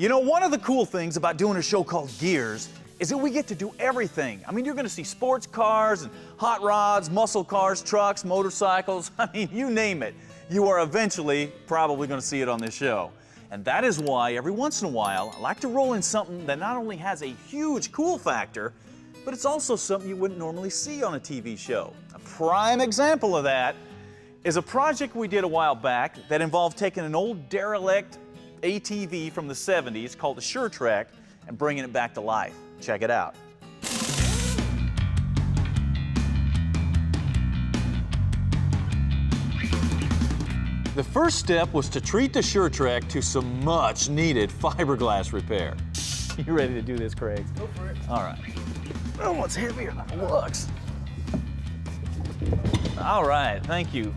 You know, one of the cool things about doing a show called Gearz is that we get to do everything. I mean, you're gonna see sports cars and hot rods, muscle cars, trucks, motorcycles. I mean, you name it. You are eventually probably gonna see it on this show. And that is why every once in a while, I like to roll in something that not only has a huge cool factor, but it's also something you wouldn't normally see on a TV show. A prime example of that is a project we did a while back that involved taking an old derelict ATV from the 70s called the SureTrek and bringing it back to life. Check it out. The first step was to treat the SureTrek to some much needed fiberglass repair. You ready to do this, Craig? Go for it. All right. Oh, it's heavier than it looks. All right, thank you.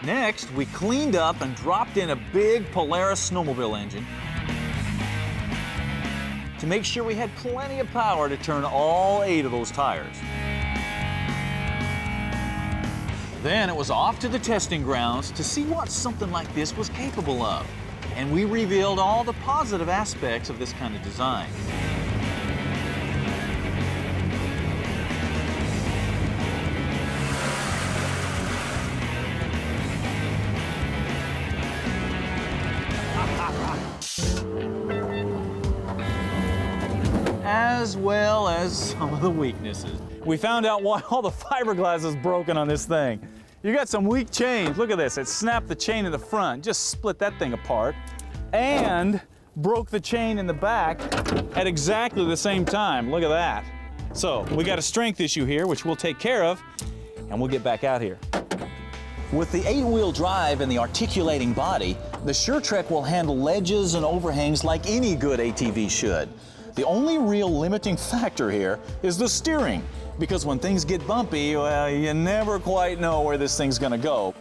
Next, we cleaned up and dropped in a big Polaris snowmobile engine to make sure we had plenty of power to turn all 8 of those tires. Then it was off to the testing grounds to see what something like this was capable of. And we revealed all the positive aspects of this kind of design. As well as some of the weaknesses. We found out why all the fiberglass is broken on this thing. You got some weak chains. Look at this. It snapped the chain in the front, just split that thing apart, and broke the chain in the back at exactly the same time. Look at that. So we got a strength issue here, which we'll take care of, and we'll get back out here. With the 8-wheel drive and the articulating body, the SureTrek will handle ledges and overhangs like any good ATV should. The only real limiting factor here is the steering, because when things get bumpy, well, you never quite know where this thing's gonna go.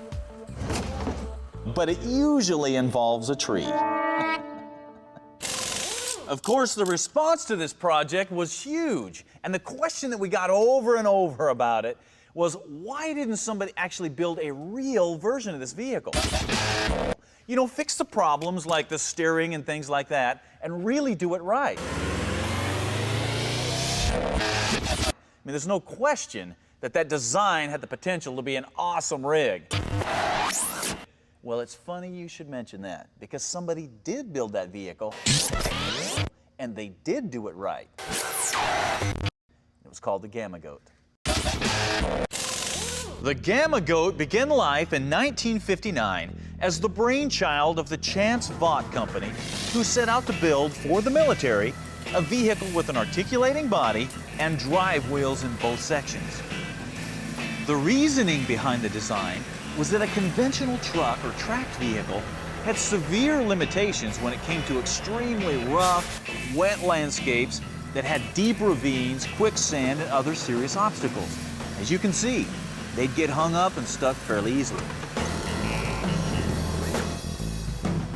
But it usually involves a tree. Of course, the response to this project was huge, and the question that we got over and over about it was, why didn't somebody actually build a real version of this vehicle? You know, fix the problems like the steering and things like that, and really do it right. I mean, there's no question that that design had the potential to be an awesome rig. Well, it's funny you should mention that, because somebody did build that vehicle, and they did do it right. It was called the GAMA Goat. The GAMA Goat began life in 1959 as the brainchild of the Chance Vought Company, who set out to build for the military a vehicle with an articulating body and drive wheels in both sections. The reasoning behind the design was that a conventional truck or tracked vehicle had severe limitations when it came to extremely rough, wet landscapes that had deep ravines, quicksand, and other serious obstacles. As you can see, they'd get hung up and stuck fairly easily.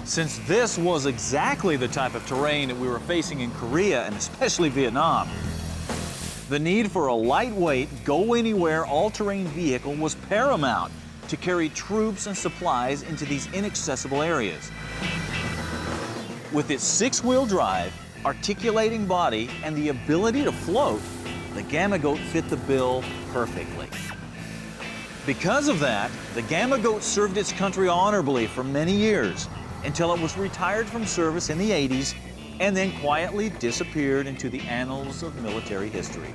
Since this was exactly the type of terrain that we were facing in Korea and especially Vietnam, the need for a lightweight, go-anywhere, all-terrain vehicle was paramount to carry troops and supplies into these inaccessible areas. With its 6-wheel drive, articulating body, and the ability to float, the GAMA Goat fit the bill perfectly. Because of that, the GAMA Goat served its country honorably for many years, until it was retired from service in the 80s and then quietly disappeared into the annals of military history.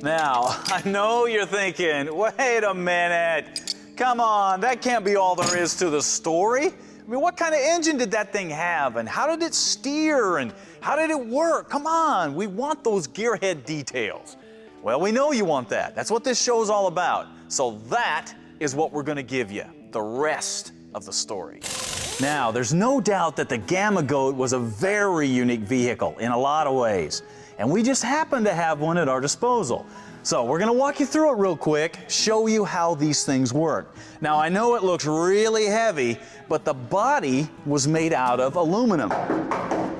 Now, I know you're thinking, wait a minute, Come on, that can't be all there is to the story. I mean, what kind of engine did that thing have, and how did it steer, and how did it work? Come on, we want those gearhead details. Well, we know you want that. That's what this show is all about. So that is what we're gonna give you, the rest of the story. Now, there's no doubt that the GAMA Goat was a very unique vehicle in a lot of ways, and we just happen to have one at our disposal. So we're gonna walk you through it real quick, show you how these things work. Now, I know it looks really heavy, but the body was made out of aluminum,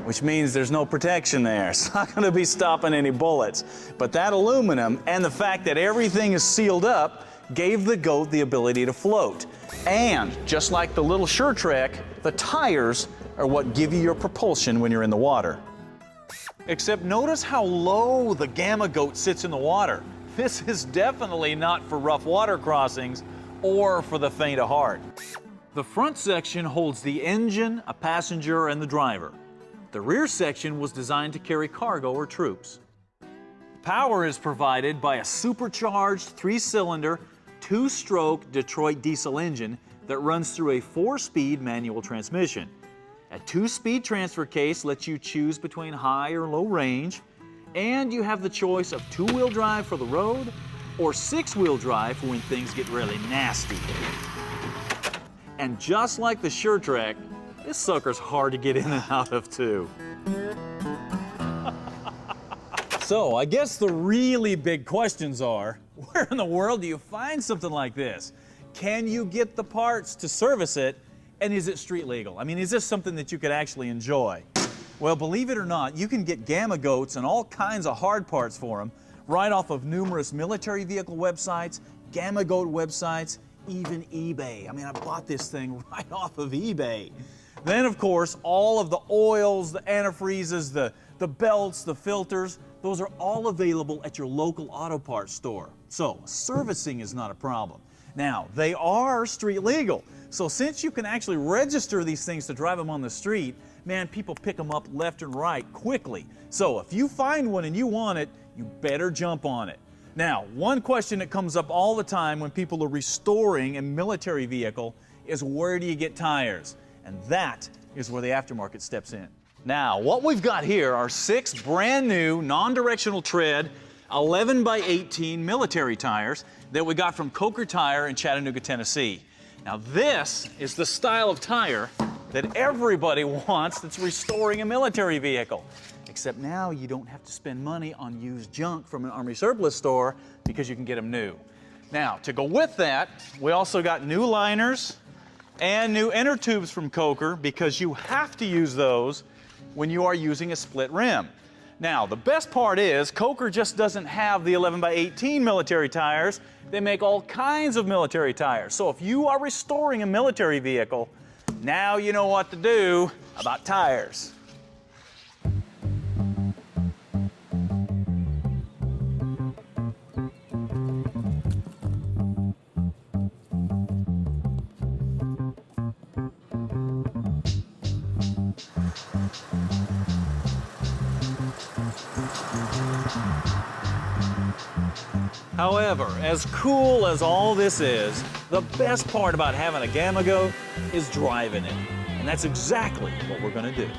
which means there's no protection there. It's not gonna be stopping any bullets. But that aluminum and the fact that everything is sealed up gave the Goat the ability to float. And just like the little SureTrek, the tires are what give you your propulsion when you're in the water. Except notice how low the GAMA Goat sits in the water. This is definitely not for rough water crossings or for the faint of heart. The front section holds the engine, a passenger, and the driver. The rear section was designed to carry cargo or troops. Power is provided by a supercharged 3-cylinder, 2-stroke Detroit diesel engine that runs through a 4-speed manual transmission. A 2-speed transfer case lets you choose between high or low range, and you have the choice of 2-wheel drive for the road or 6-wheel drive for when things get really nasty. And just like the SureTrek, this sucker's hard to get in and out of too. So I guess the really big questions are, where in the world do you find something like this? Can you get the parts to service it? And is it street legal? I mean, is this something that you could actually enjoy? Well, believe it or not, you can get GAMA Goats and all kinds of hard parts for them right off of numerous military vehicle websites, GAMA Goat websites, even eBay. I mean, I bought this thing right off of eBay. Then, of course, all of the oils, the antifreezes, the belts, the filters, those are all available at your local auto parts store. So, servicing is not a problem. Now, they are street legal. So since you can actually register these things to drive them on the street, man, people pick them up left and right quickly. So if you find one and you want it, you better jump on it. Now, one question that comes up all the time when people are restoring a military vehicle is, where do you get tires? And that is where the aftermarket steps in. Now, what we've got here are 6 brand new non-directional tread 11 by 18 military tires that we got from Coker Tire in Chattanooga, Tennessee. Now, this is the style of tire that everybody wants that's restoring a military vehicle. Except now you don't have to spend money on used junk from an Army surplus store because you can get them new. Now, to go with that, we also got new liners and new inner tubes from Coker because you have to use those when you are using a split rim. Now, the best part is Coker just doesn't have the 11 by 18 military tires. They make all kinds of military tires. So if you are restoring a military vehicle, now you know what to do about tires. However, as cool as all this is, the best part about having a GAMA Goat is driving it. And that's exactly what we're gonna do.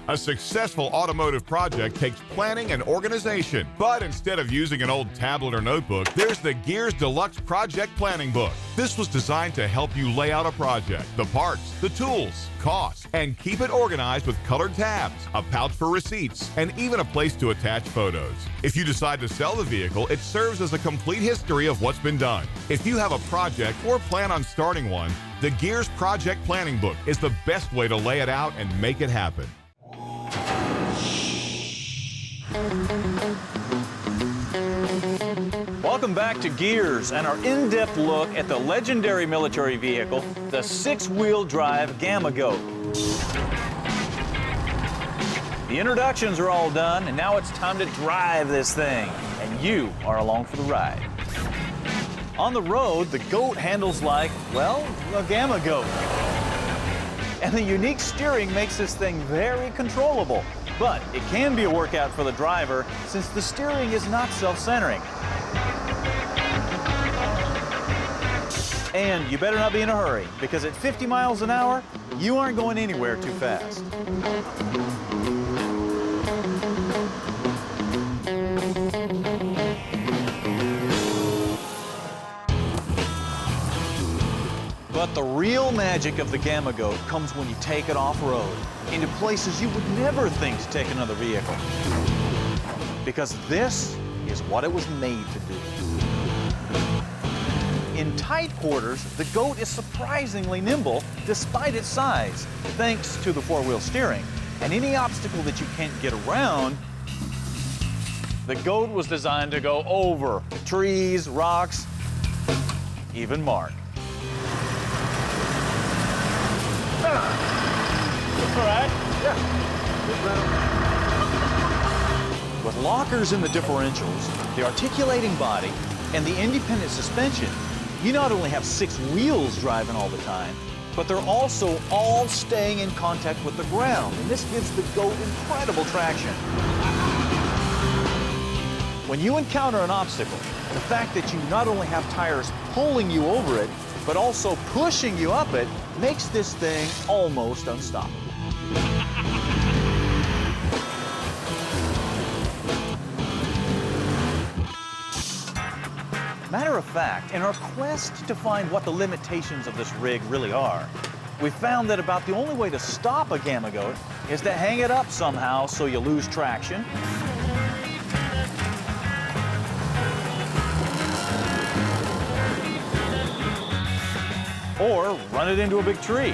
A successful automotive project takes planning and organization, but instead of using an old tablet or notebook, there's the Gearz Deluxe Project Planning Book. This was designed to help you lay out a project, the parts, the tools, costs, and keep it organized with colored tabs, a pouch for receipts, and even a place to attach photos. If you decide to sell the vehicle, it serves as a complete history of what's been done. If you have a project or plan on starting one, the Gearz Project Planning Book is the best way to lay it out and make it happen. Welcome back to Gearz and our in-depth look at the legendary military vehicle, the 6-wheel drive GAMA Goat. The introductions are all done, and now it's time to drive this thing, and you are along for the ride. On the road, the Goat handles like, well, a GAMA Goat. And the unique steering makes this thing very controllable. But it can be a workout for the driver since the steering is not self-centering. And you better not be in a hurry, because at 50 miles an hour, you aren't going anywhere too fast. But the real magic of the Gamma Goat comes when you take it off-road, into places you would never think to take another vehicle. Because this is what it was made to do. In tight quarters, the Goat is surprisingly nimble despite its size, thanks to the four-wheel steering. And any obstacle that you can't get around, the Goat was designed to go over trees, rocks, even Mark. All right. Yeah. With lockers in the differentials, the articulating body, and the independent suspension, you not only have 6 wheels driving all the time, but they're also all staying in contact with the ground, and this gives the Goat incredible traction. When you encounter an obstacle, the fact that you not only have tires pulling you over it, but also pushing you up it, makes this thing almost unstoppable. Matter of fact, in our quest to find what the limitations of this rig really are, we found that about the only way to stop a Gamma Goat is to hang it up somehow so you lose traction, or run it into a big tree.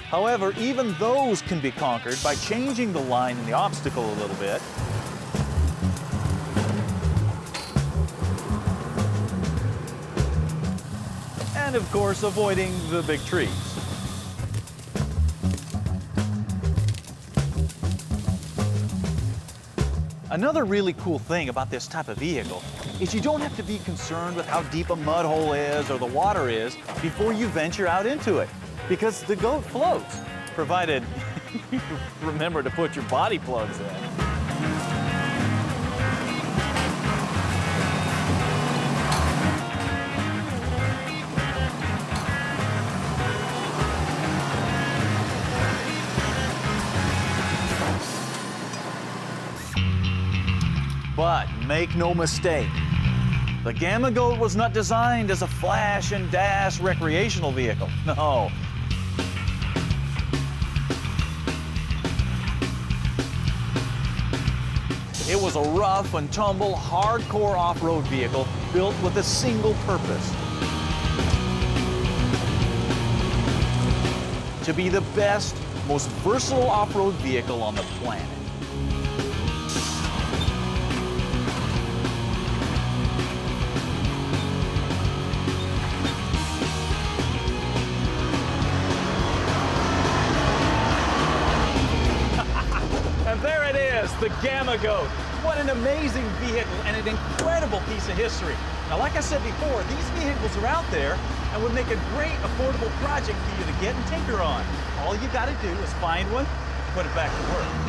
However, even those can be conquered by changing the line in the obstacle a little bit. And of course, avoiding the big trees. Another really cool thing about this type of vehicle is you don't have to be concerned with how deep a mud hole is or the water is before you venture out into it, because the Goat floats, provided you remember to put your body plugs in. But make no mistake, the Gamma Goat was not designed as a flash and dash recreational vehicle. No. It was a rough and tumble, hardcore off-road vehicle built with a single purpose: to be the best, most versatile off-road vehicle on the planet. And there it is, the Gamma Goat. What an amazing vehicle and an incredible piece of history. Now, like I said before, these vehicles are out there and would make a great affordable project for you to get and tinker on. All you gotta do is find one, put it back to work.